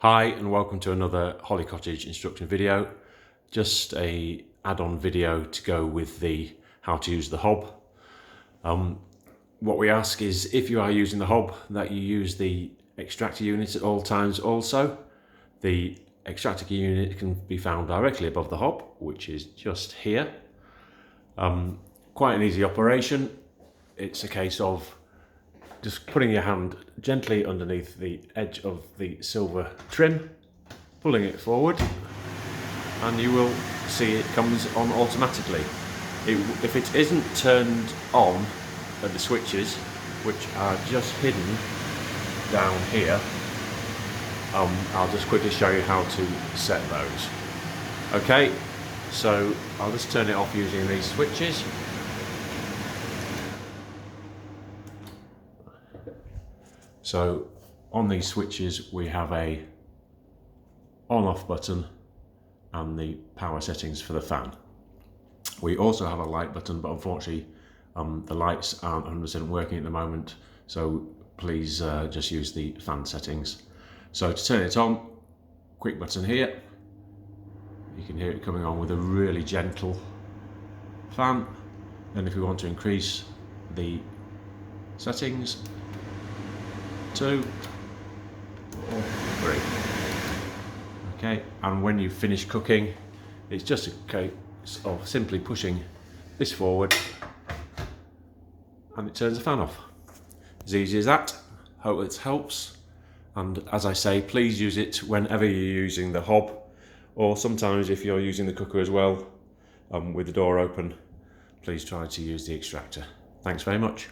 Hi and welcome to another Holly Cottage instruction video. Just a add-on video to go with the how to use the hob. What we ask is if you are using the hob that you use the extractor unit at all times also. The extractor unit can be found directly above the hob, which is just here. Quite an easy operation. It's a case of just putting your hand gently underneath the edge of the silver trim, pulling it forward, and you will see it comes on automatically. If it isn't turned on at the switches, which are just hidden down here, I'll just quickly show you how to set those. Okay, so I'll just turn it off using these switches. So on these switches we have a on-off button and the power settings for the fan. We also have a light button, but unfortunately the lights aren't 100% working at the moment, so please just use the fan settings. So to turn it on, quick button here. You can hear it coming on with a really gentle fan. And if we want to increase the settings, 2 or 3. Okay, and when you finish cooking, it's just a case of simply pushing this forward and it turns the fan off. As easy as that. Hope it helps. And as I say, please use it whenever you're using the hob, or sometimes if you're using the cooker as well, with the door open, please try to use the extractor. Thanks very much.